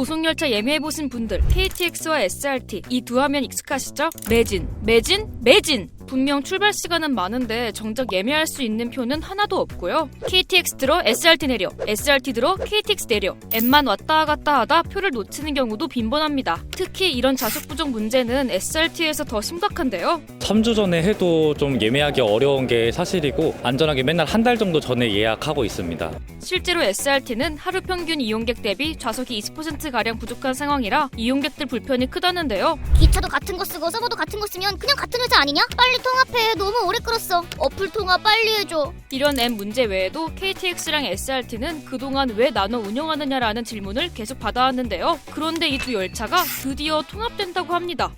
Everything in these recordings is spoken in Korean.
고속열차 예매해보신 분들, KTX와 SRT 이 두 하면 익숙하시죠? 매진! 분명 출발 시간은 많은데 정작 예매할 수 있는 표는 하나도 없고요. KTX 들어 SRT 내려, SRT 들어 KTX 내려 앱만 왔다 갔다 하다 표를 놓치는 경우도 빈번합니다. 특히 이런 좌석 부족 문제는 SRT에서 더 심각한데요. 3주 전에 해도 좀 예매하기 어려운 게 사실이고 안전하게 맨날 한 달 정도 전에 예약하고 있습니다. 실제로 SRT는 하루 평균 이용객 대비 좌석이 20%가량 부족한 상황이라 이용객들 불편이 크다는데요. 기차도 같은 거 쓰고 서버도 같은 거 쓰면 그냥 같은 회사 아니냐? 빨리 통합해. 너무 오래 끌었어. 어플 통합 빨리 해줘. 이런 앱 문제 외에도 KTX랑 SRT는 그동안 왜 나눠 운영하느냐라는 질문을 계속 받아왔는데요. 그런데 이 두 열차가 드디어 통합된다고 합니다.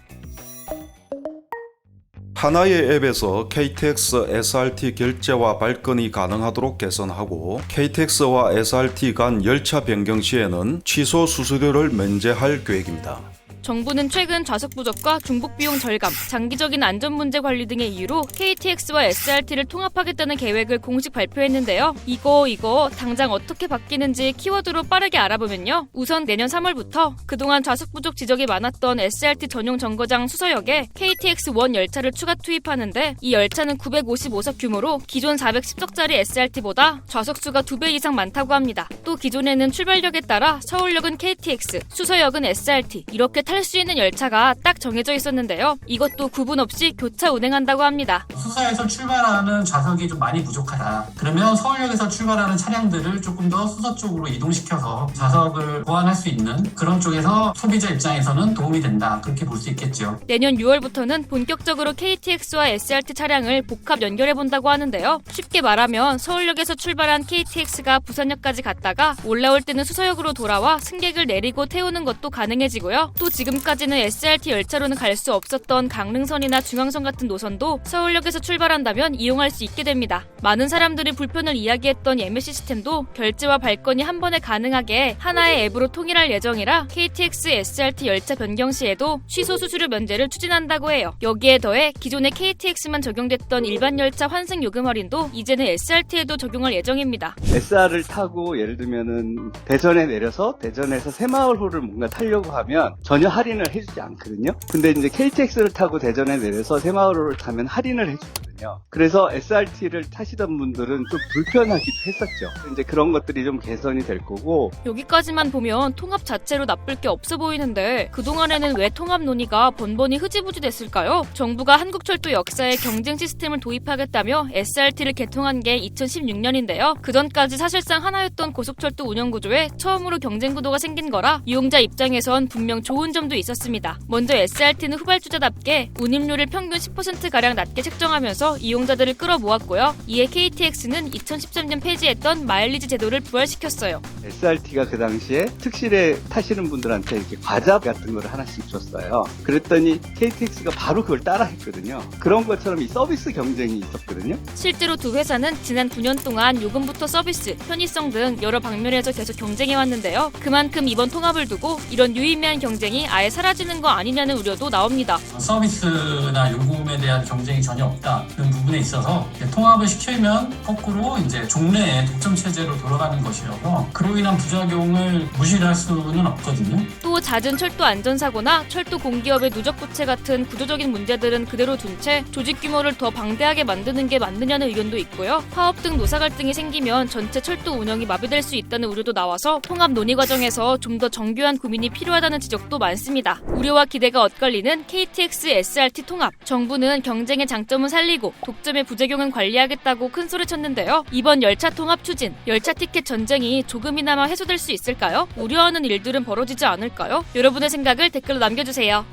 하나의 앱에서 KTX, SRT 결제와 발권이 가능하도록 개선하고 KTX와 SRT 간 열차 변경 시에는 취소 수수료를 면제할 계획입니다. 정부는 최근 좌석 부족과 중복 비용 절감, 장기적인 안전 문제 관리 등의 이유로 KTX와 SRT를 통합하겠다는 계획을 공식 발표했는데요. 이거 당장 어떻게 바뀌는지 키워드로 빠르게 알아보면요. 우선 내년 3월부터 그동안 좌석 부족 지적이 많았던 SRT 전용 정거장 수서역에 KTX1 열차를 추가 투입하는데 이 열차는 955석 규모로 기존 410석짜리 SRT보다 좌석 수가 2배 이상 많다고 합니다. 또 기존에는 출발역에 따라 서울역은 KTX, 수서역은 SRT 이렇게 탈 수 있는 열차가 딱 정해져 있었는데요. 이것도 구분 없이 교차 운행한다고 합니다. 수서에서 출발하는 좌석이 좀 많이 부족하다. 그러면 서울역에서 출발하는 차량들을 조금 더 수서 쪽으로 이동시켜서 좌석을 보완할 수 있는 그런 쪽에서 소비자 입장에서는 도움이 된다. 그렇게 볼 수 있겠죠. 내년 6월부터는 본격적으로 KTX와 SRT 차량을 복합 연결해본다고 하는데요. 쉽게 말하면 서울역에서 출발한 KTX가 부산역까지 갔다가 올라올 때는 수서역으로 돌아와 승객을 내리고 태우는 것도 가능해지고요. 또 지금까지는 SRT 열차로는 갈 수 없었던 강릉선이나 중앙선 같은 노선도 서울역에서 출발한다면 이용할 수 있게 됩니다. 많은 사람들이 불편을 이야기했던 예매 시스템도 결제와 발권이 한 번에 가능하게 하나의 앱으로 통일할 예정이라 KTX, SRT 열차 변경 시에도 취소 수수료 면제를 추진한다고 해요. 여기에 더해 기존의 KTX만 적용됐던 일반 열차 환승 요금 할인도 이제는 SRT에도 적용할 예정입니다. SR을 타고 예를 들면은 대전에 내려서 대전에서 새마을호를 뭔가 타려고 하면 전혀 할인을 해주지 않거든요. 근데 이제 KTX를 타고 대전에 내려서 새마을호를 타면 할인을 해주거든요. 그래서 SRT를 타시던 분들은 좀 불편하기도 했었죠. 이제 그런 것들이 좀 개선이 될 거고. 여기까지만 보면 통합 자체로 나쁠 게 없어 보이는데 그동안에는 왜 통합 논의가 번번이 흐지부지 됐을까요? 정부가 한국철도 역사에 경쟁 시스템을 도입하겠다며 SRT를 개통한 게 2016년인데요. 그전까지 사실상 하나였던 고속철도 운영 구조에 처음으로 경쟁 구도가 생긴 거라 이용자 입장에선 분명 좋은 점도 있었습니다. 먼저 SRT는 후발주자답게 운임료를 평균 10%가량 낮게 책정하면서 이용자들을 끌어모았고요. 이에 KTX는 2013년 폐지했던 마일리지 제도를 부활시켰어요. SRT가 그 당시에 특실에 타시는 분들한테 이렇게 과자 같은 걸 하나씩 줬어요. 그랬더니 KTX가 바로 그걸 따라 했거든요. 그런 것처럼 이 서비스 경쟁이 있었거든요. 실제로 두 회사는 지난 9년 동안 요금부터 서비스, 편의성 등 여러 방면에서 계속 경쟁해왔는데요. 그만큼 이번 통합을 두고 이런 유의미한 경쟁이 아예 사라지는 거 아니냐는 우려도 나옵니다. 서비스나 요금에 대한 경쟁이 전혀 없다. 그런 부분에 있어서 통합을 시키면 거꾸로 이제 종래의 독점 체제로 돌아가는 것이라서 그로 인한 부작용을 무시를 할 수는 없거든요. 또 잦은 철도 안전사고나 철도 공기업의 누적 부채 같은 구조적인 문제들은 그대로 둔 채 조직 규모를 더 방대하게 만드는 게 맞느냐는 의견도 있고요. 파업 등 노사 갈등이 생기면 전체 철도 운영이 마비될 수 있다는 우려도 나와서 통합 논의 과정에서 좀 더 정교한 고민이 필요하다는 지적도 많습니다. 우려와 기대가 엇갈리는 KTX, SRT 통합. 정부는 경쟁의 장점은 살리고 독점의 부작용은 관리하겠다고 큰소리 쳤는데요. 이번 열차 통합 추진, 열차 티켓 전쟁이 조금이나마 해소될 수 있을까요? 우려하는 일들은 벌어지지 않을까요? 여러분의 생각을 댓글로 남겨주세요.